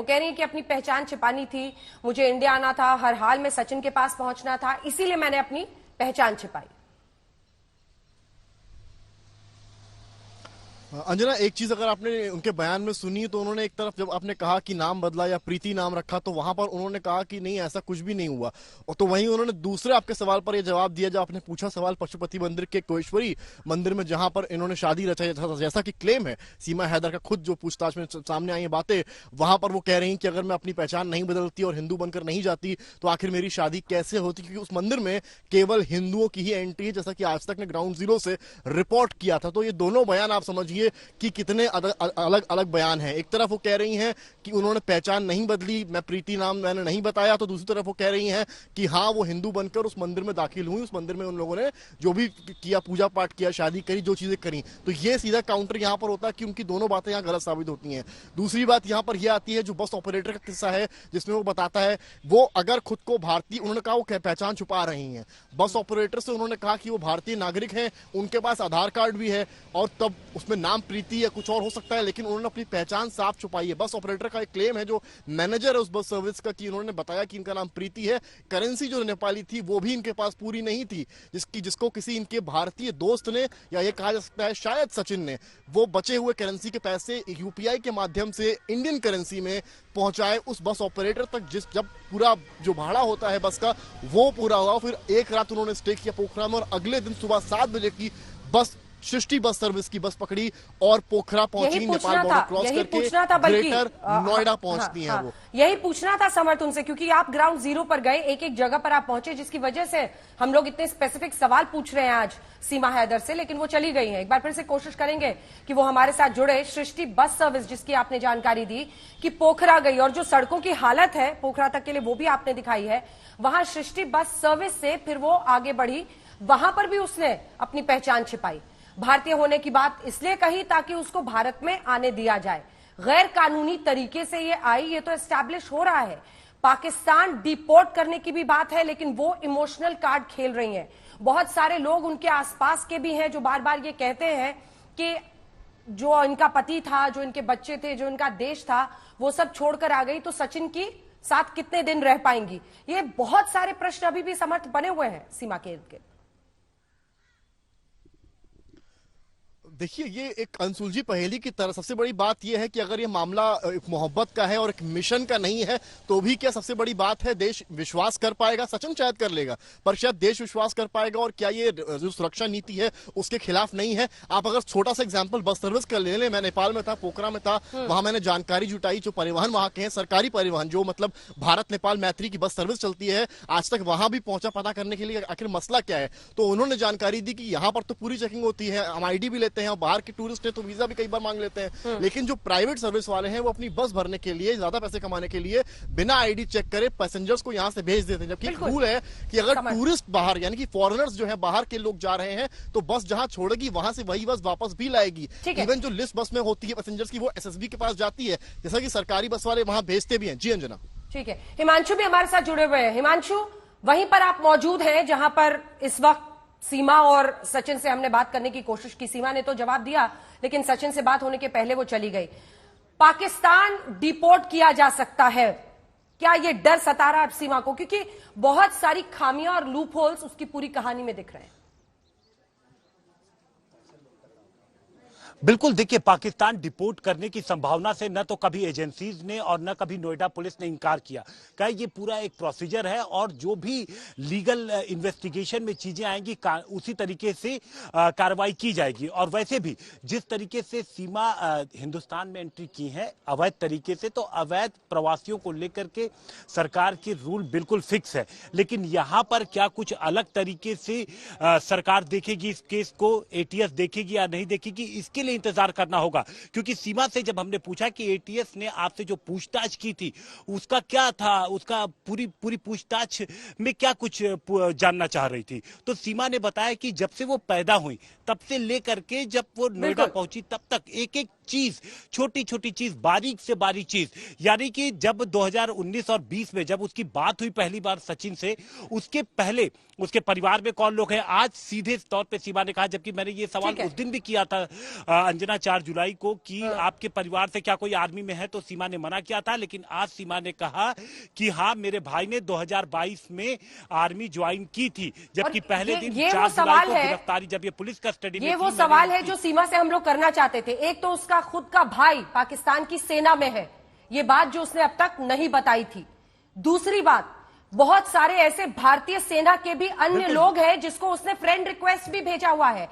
वो कह रही है कि अपनी पहचान छिपानी थी, मुझे इंडिया आना था, हर हाल में सचिन के पास पहुंचना था, इसीलिए मैंने अपनी पहचान छिपाई। अंजना, एक चीज अगर आपने उनके बयान में सुनी तो उन्होंने एक तरफ जब आपने कहा कि नाम बदला या प्रीति नाम रखा तो वहां पर उन्होंने कहा कि नहीं ऐसा कुछ भी नहीं हुआ, और तो वहीं उन्होंने दूसरे आपके सवाल पर यह जवाब दिया जब आपने पूछा सवाल पशुपति मंदिर के कोटेश्वरी मंदिर में जहां पर इन्होंने शादी रचाई, जैसा कि क्लेम है सीमा हैदर का खुद जो पूछताछ में सामने आई बातें, वहां पर वो कह रही कि अगर मैं अपनी पहचान नहीं बदलती और हिंदू बनकर नहीं जाती तो आखिर मेरी शादी कैसे होती, क्योंकि उस मंदिर में केवल हिंदुओं की ही एंट्री है, जैसा कि आज तक ने ग्राउंड जीरो से रिपोर्ट किया था। तो ये दोनों बयान आप समझिए कि कितने अलग अलग बयान हैं। एक तरफ वो कह रही हैं कि उन्होंने पहचान नहीं बदली, मैं प्रीति नाम मैंने नहीं बताया, तो दूसरी तरफ वो कह रही हैं कि हाँ वो हिंदू बनकर उस मंदिर में दाखिल हुई, उस मंदिर में उन लोगों ने जो भी किया, पूजा पाठ किया, शादी करी, जो चीजें करी। तो ये सीधा काउंटर यहां पर होता है कि उनकी दोनों बातें यहां गलत साबित होती हैं। दूसरी बात यहां पर यह आती है जो बस ऑपरेटर का किस्सा है, जिसमें वो बताता है वो अगर खुद को भारतीय, उन्होंने कहा वो पहचान छुपा रही हैं। बस ऑपरेटर से उन्होंने कहा कि वो भारतीय नागरिक हैं, उनके पास आधार कार्ड भी है और तब उसमें नाम प्रीति या कुछ और हो सकता है, लेकिन उन्होंने अपनी पहचान साफ छुपाई है। बस ऑपरेटर का एक क्लेम है जो मैनेजर है उस बस सर्विस का, कि उन्होंने बताया कि इनका नाम प्रीति है, करेंसी जो नेपाली थी वो भी इनके पास पूरी नहीं थी, जिसको किसी इनके भारतीय दोस्त ने या ये कहा जा सकता है शायद सचिन ने वो बचे हुए करेंसी के पैसे यूपीआई के माध्यम से इंडियन करेंसी में पहुंचाए उस बस ऑपरेटर तक, जब पूरा जो भाड़ा होता है बस का वो पूरा हुआ। फिर एक रात उन्होंने स्टे किया पोखरा में और अगले दिन सुबह 7 बजे की बस सृष्टि बस सर्विस की बस पकड़ी और पोखरा पहुंची, नेपाल बॉर्डर क्रॉस करके ग्रेटर नोएडा पहुंचती हैं वो। यही पूछना था समर्थ उनसे, क्योंकि आप ग्राउंड जीरो पर गए, एक एक जगह पर आप पहुंचे, जिसकी वजह से हम लोग इतने स्पेसिफिक सवाल पूछ रहे हैं आज सीमा हैदर से, लेकिन वो चली गई हैं। एक बार फिर से कोशिश करेंगे कि वो हमारे साथ जुड़े। सृष्टि बस सर्विस जिसकी आपने जानकारी दी कि पोखरा गई और जो सड़कों की हालत है पोखरा तक के लिए वो भी आपने दिखाई है, वहां सृष्टि बस सर्विस से फिर वो आगे बढ़ी, वहां पर भी उसने अपनी पहचान छिपाई, भारतीय होने की बात इसलिए कही ताकि उसको भारत में आने दिया जाए, गैर कानूनी तरीके से ये आई, ये तो एस्टैब्लिश हो रहा है। पाकिस्तान डिपोर्ट करने की भी बात है, लेकिन वो इमोशनल कार्ड खेल रही हैं। बहुत सारे लोग उनके आसपास के भी हैं जो बार बार ये कहते हैं कि जो इनका पति था, जो इनके बच्चे थे, जो इनका देश था, वो सब छोड़कर आ गई, तो सचिन की साथ कितने दिन रह पाएंगी। ये बहुत सारे प्रश्न अभी भी समर्थ बने हुए हैं सीमा के इर्द गिर्द। देखिए ये एक अनसुलझी पहेली की तरह सबसे बड़ी बात यह है कि अगर ये मामला एक मोहब्बत का है और एक मिशन का नहीं है तो भी क्या सबसे बड़ी बात है देश विश्वास कर पाएगा, सचिन शायद कर लेगा पर शायद देश विश्वास कर पाएगा, और क्या ये जो सुरक्षा नीति है उसके खिलाफ नहीं है। आप अगर छोटा सा एग्जांपल बस सर्विस का ले लें, मैं नेपाल में था, पोखरा में था, वहां मैंने जानकारी जुटाई, जो परिवहन वहां के हैं सरकारी परिवहन जो मतलब भारत नेपाल मैत्री की बस सर्विस चलती है, आज तक वहां भी पहुंचा पता करने के लिए आखिर मसला क्या है, तो उन्होंने जानकारी दी कि यहाँ पर तो पूरी चेकिंग होती है, हम आईडी भी लेते हैं, बाहर के टूरिस्ट है तो वीजा भी कई बार मांग लेते हैं, लेकिन जो प्राइवेट सर्विस वाले हैं वो अपनी बस भरने के लिए, ज्यादा पैसे कमाने के लिए बिना आईडी चेक करे पैसेंजर्स को यहां से भेज देते हैं। जबकि रूल है कि अगर टूरिस्ट बाहर यानी कि फॉरेनर्स जो है बाहर के लोग जा रहे हैं तो बस जहां छोड़ेगी वहां से वही बस वापस भी लाएगी। इवन जो लिस्ट बस में होती है पैसेंजर्स की वो एसएसबी के पास जाती है, जैसा कि सरकारी बस वाले वहां भेजते भी हैं। जी अंजना। ठीक है, हिमांशु भी हमारे साथ जुड़े हुए हैं। हिमांशु, वहीं पर आप मौजूद हैं जहां पर इस वक्त सीमा और सचिन से हमने बात करने की कोशिश की, सीमा ने तो जवाब दिया लेकिन सचिन से बात होने के पहले वो चली गई। पाकिस्तान डिपोर्ट किया जा सकता है, क्या ये डर सता रहा है अब सीमा को, क्योंकि बहुत सारी खामियां और लूप होल्स उसकी पूरी कहानी में दिख रहे हैं। बिल्कुल, देखिए पाकिस्तान डिपोर्ट करने की संभावना से न तो कभी एजेंसीज ने और न कभी नोएडा पुलिस ने इनकार किया। क्या ये पूरा एक प्रोसीजर है और जो भी लीगल इन्वेस्टिगेशन में चीजें आएंगी उसी तरीके से कार्रवाई की जाएगी। और वैसे भी जिस तरीके से सीमा हिंदुस्तान में एंट्री की है अवैध तरीके से, तो अवैध प्रवासियों को लेकर के सरकार की रूल बिल्कुल फिक्स है, लेकिन यहां पर क्या कुछ अलग तरीके से सरकार देखेगी इस केस को, एटीएस देखेगी या नहीं देखेगी, इसके लिए इंतजार करना होगा। क्योंकि सीमा से जब हमने पूछा कि एटीएस ने आपसे जो पूछताछ की थी उसका क्या था, उसका पूरी पूछताछ में क्या कुछ जानना चाह रही थी, तो सीमा ने बताया कि जब से वो पैदा हुई तब से लेकर के जब वो नोएडा पहुंची तब तक एक एक चीज, छोटी छोटी चीज, बारीक से बारीक चीज, यानी कि जब 2019 और 20 में जब उसकी बात हुई पहली बार सचिन से, उसके पहले उसके परिवार में कौन लोग हैं, आज सीधे तौर पे सीमा ने कहा, जबकि मैंने ये सवाल उस दिन भी किया था अंजना 4 जुलाई को कि आपके परिवार से क्या कोई आर्मी में है, तो सीमा ने मना किया था। लेकिन आज सीमा ने कहा कि हाँ, मेरे भाई ने 2022 में आर्मी ज्वाइन की थी, जबकि पहले दिन 4 जुलाई को गिरफ्तारी जब ये पुलिस कस्टडी में, ये वो सवाल है जो सीमा से हम लोग करना चाहते थे। एक तो उसका खुद का भाई पाकिस्तान की सेना में है, ये बात जो उसने अब तक नहीं बताई थी। दूसरी बात, बहुत सारे ऐसे भारतीय सेना के भी अन्य लोग हैं जिसको उसने फ्रेंड रिक्वेस्ट भी भेजा हुआ है।